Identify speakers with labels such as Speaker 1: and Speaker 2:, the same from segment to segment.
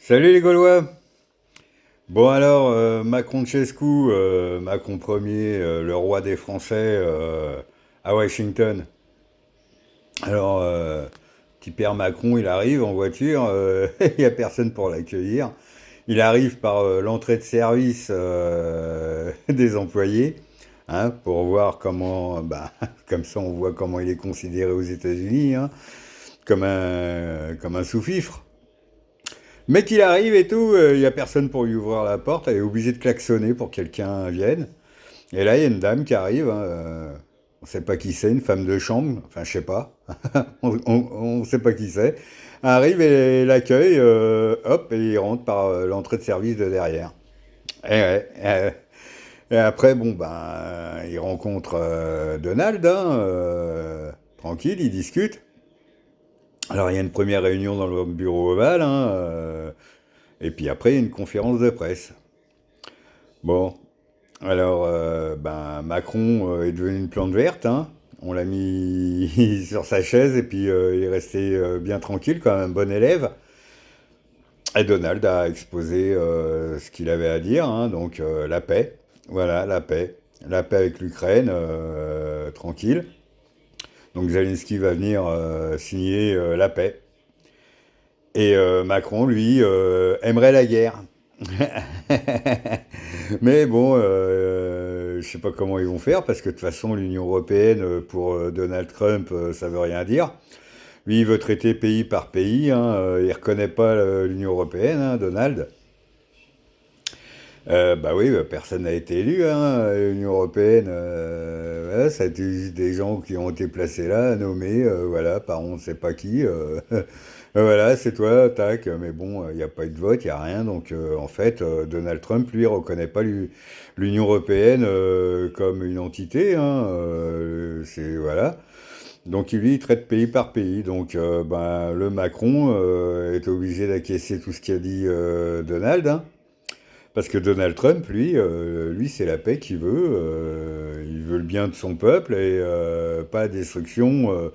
Speaker 1: Salut les Gaulois! Bon alors, Macron-Chescu, Macron Ier, le roi des Français à Washington. Alors, petit père Macron, il arrive en voiture, il n'y a personne pour l'accueillir. Il arrive par l'entrée de service des employés, hein, pour voir comment, bah, comme ça on voit comment il est considéré aux États-Unis, hein, comme un sous-fifre. Mais qu'il arrive et tout, il n'y a personne pour lui ouvrir la porte, elle est obligée de klaxonner pour que quelqu'un vienne. Et là, il y a une dame qui arrive, hein, on ne sait pas qui c'est, une femme de chambre, enfin je sais pas, on ne sait pas qui c'est. Elle arrive et l'accueille, hop, et il rentre par l'entrée de service de derrière. Et, ouais, et après, bon, ben, il rencontre Donald, hein, tranquille, ils discutent. Alors il y a une première réunion dans le bureau ovale, hein, et puis après, il y a une conférence de presse. Bon, alors, ben, Macron est devenu une plante verte, hein. On l'a mis sur sa chaise et puis il est resté bien tranquille, comme un bon élève. Et Donald a exposé ce qu'il avait à dire, hein, donc la paix. Voilà, la paix. La paix avec l'Ukraine, tranquille. Donc Zelensky va venir signer la paix. Et Macron, lui, aimerait la guerre. Mais bon, je sais pas comment ils vont faire parce que de toute façon, l'Union européenne, pour Donald Trump, ça veut rien dire. Lui, il veut traiter pays par pays, hein, il reconnaît pas l'Union européenne, hein, Donald. Bah oui, bah, personne n'a été élu, hein, l'Union européenne. Voilà, ça a été juste des gens qui ont été placés là, nommés, voilà, par on ne sait pas qui. Voilà, c'est toi, tac. Mais bon, il n'y a pas eu de vote, il n'y a rien. Donc, en fait, Donald Trump, lui, reconnaît pas l'Union européenne comme une entité. Hein, voilà. Donc, lui, il traite pays par pays. Donc, ben, le Macron est obligé d'acquiescer tout ce qu'a dit Donald. Hein. Parce que Donald Trump, lui c'est la paix qu'il veut. Il veut le bien de son peuple et pas la destruction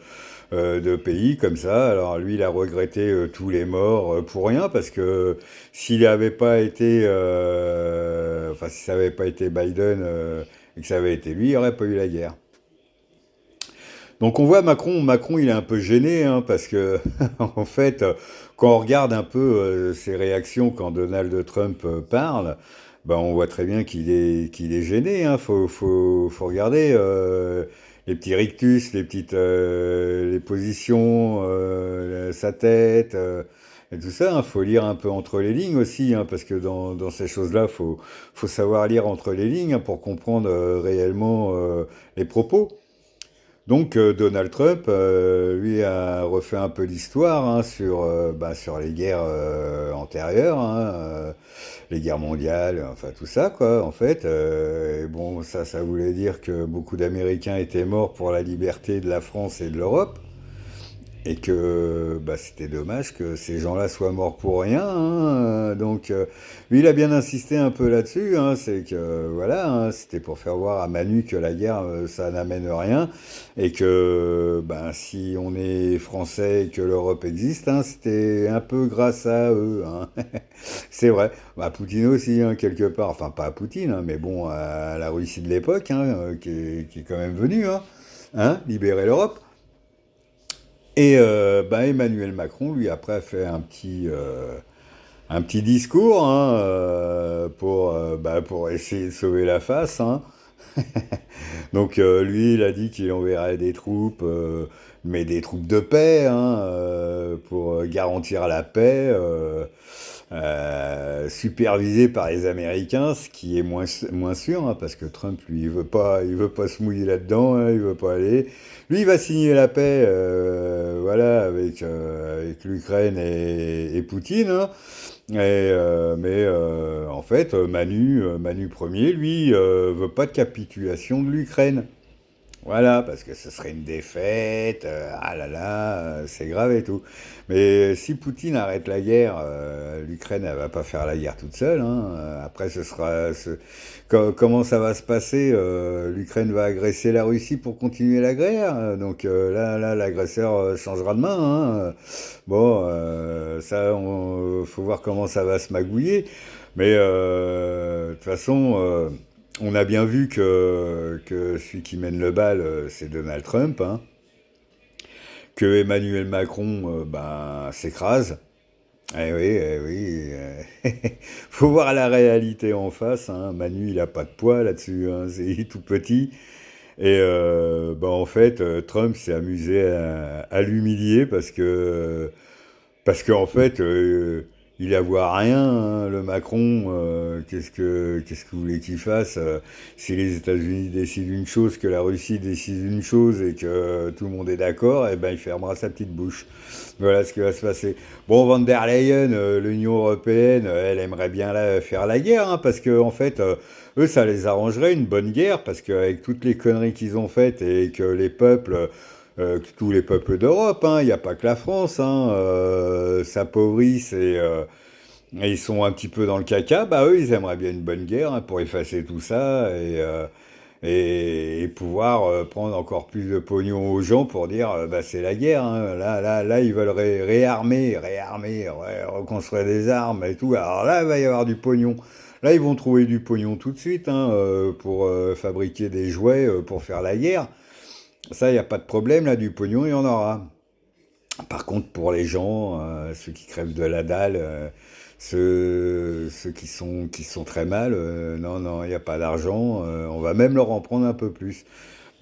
Speaker 1: de pays comme ça. Alors lui, il a regretté tous les morts pour rien parce que s'il n'avait pas été, enfin si ça n'avait pas été Biden et que ça avait été lui, il n'y aurait pas eu la guerre. Donc on voit Macron il est un peu gêné hein, parce que en fait, quand on regarde un peu ses réactions quand Donald Trump parle, ben on voit très bien qu'il est gêné. Hein. Faut regarder les petits rictus, les positions, sa tête. Et tout ça, hein, faut lire un peu entre les lignes aussi, hein, parce que dans ces choses-là, faut savoir lire entre les lignes hein, pour comprendre réellement les propos. Donc Donald Trump, lui, a refait un peu l'histoire hein, sur, bah, sur les guerres antérieures, hein, les guerres mondiales, enfin tout ça, quoi, en fait. Et bon, ça voulait dire que beaucoup d'Américains étaient morts pour la liberté de la France et de l'Europe. Et que bah, c'était dommage que ces gens-là soient morts pour rien. Hein. Donc, lui, il a bien insisté un peu là-dessus. Hein, c'est que, voilà, hein, c'était pour faire voir à Manu que la guerre, ça n'amène rien. Et que, ben, si on est français et que l'Europe existe, hein, c'était un peu grâce à eux. Hein. C'est vrai. Bah, Poutine aussi, hein, quelque part. Enfin, pas à Poutine, hein, mais bon, à la Russie de l'époque, hein, qui est quand même venue, hein, libérer l'Europe. Et bah, Emmanuel Macron, lui, après, a fait un petit discours hein, bah, pour essayer de sauver la face. Hein. Donc lui, il a dit qu'il enverrait des troupes, mais des troupes de paix, hein, pour garantir la paix, supervisées par les Américains, ce qui est moins sûr, hein, parce que Trump, lui, il veut pas se mouiller là-dedans, hein, il veut pas aller. Lui, il va signer la paix, voilà, avec l'Ukraine et Poutine. Hein. Mais en fait, Manu Ier, lui, veut pas de capitulation de l'Ukraine. Voilà, parce que ce serait une défaite, ah là là, c'est grave et tout. Mais si Poutine arrête la guerre, l'Ukraine, elle va pas faire la guerre toute seule, hein. Après, comment ça va se passer? L'Ukraine va agresser la Russie pour continuer la guerre. Donc là, l'agresseur changera de main, hein. Bon, faut voir comment ça va se magouiller. Mais de toute façon, on a bien vu que celui qui mène le bal, c'est Donald Trump, hein, que Emmanuel Macron, ben, s'écrase. Eh oui, faut voir la réalité en face, hein. Manu, il a pas de poids là-dessus, hein, c'est tout petit. Et ben, en fait, Trump s'est amusé à l'humilier parce qu'en fait, il avoit rien, hein, le Macron. Qu'est-ce que vous voulez qu'il fasse? Si les États-Unis décident une chose, que la Russie décide une chose et que tout le monde est d'accord, eh ben il fermera sa petite bouche. Voilà ce qui va se passer. Bon, Van der Leyen, l'Union européenne, elle aimerait bien faire la guerre, hein, parce que en fait, eux, ça les arrangerait une bonne guerre, parce qu'avec toutes les conneries qu'ils ont faites et que les peuples tous les peuples d'Europe, hein, il n'y a pas que la France, hein, s'appauvrissent et ils sont un petit peu dans le caca, bah eux ils aimeraient bien une bonne guerre, hein, pour effacer tout ça et pouvoir prendre encore plus de pognon aux gens pour dire bah c'est la guerre, hein. Là ils veulent réarmer, reconstruire des armes et tout. Alors là il va y avoir du pognon. Là ils vont trouver du pognon tout de suite, hein, pour fabriquer des jouets pour faire la guerre. Ça, il n'y a pas de problème, là, du pognon, il y en aura. Par contre, pour les gens, ceux qui crèvent de la dalle, ceux qui sont très mal, non, non, il n'y a pas d'argent, on va même leur en prendre un peu plus.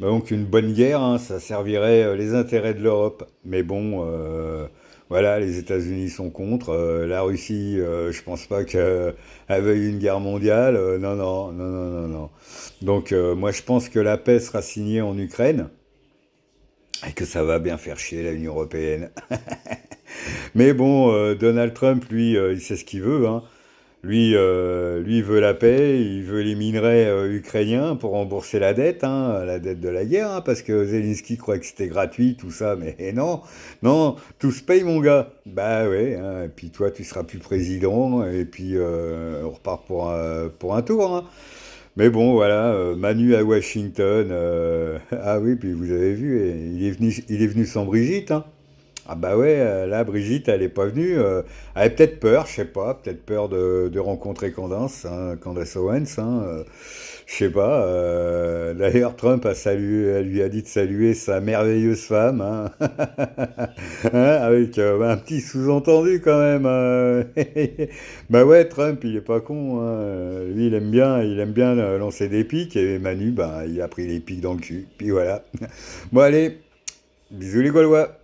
Speaker 1: Donc une bonne guerre, hein, ça servirait les intérêts de l'Europe. Mais bon, voilà, les États-Unis sont contre. La Russie, je pense pas qu'elle veuille une guerre mondiale. Non, non, non, non, non, non. Donc moi, je pense que la paix sera signée en Ukraine et que ça va bien faire chier l'Union européenne. Mais bon, Donald Trump, lui, il sait ce qu'il veut, hein. Lui, il veut la paix, il veut les minerais ukrainiens pour rembourser la dette de la guerre, hein, parce que Zelensky croit que c'était gratuit, tout ça, mais non, non, tout se paye, mon gars. Bah ouais, hein, et puis toi, tu seras plus président, et puis on repart pour un tour, hein. Mais bon, voilà, Manu à Washington. Ah oui, puis vous avez vu, il est venu sans Brigitte, hein. Ah bah ouais, là, Brigitte, elle est pas venue. Elle avait peut-être peur, je sais pas, peut-être peur de rencontrer Candace, hein, Candace Owens, hein, je sais pas. D'ailleurs, Trump a salué, elle lui a dit de saluer sa merveilleuse femme, hein, hein, avec un petit sous-entendu quand même. Bah ouais, Trump, il est pas con, hein. Lui, il aime bien lancer des pics et Manu, bah, il a pris les pics dans le cul. Puis voilà. Bon allez, bisous les Gaulois.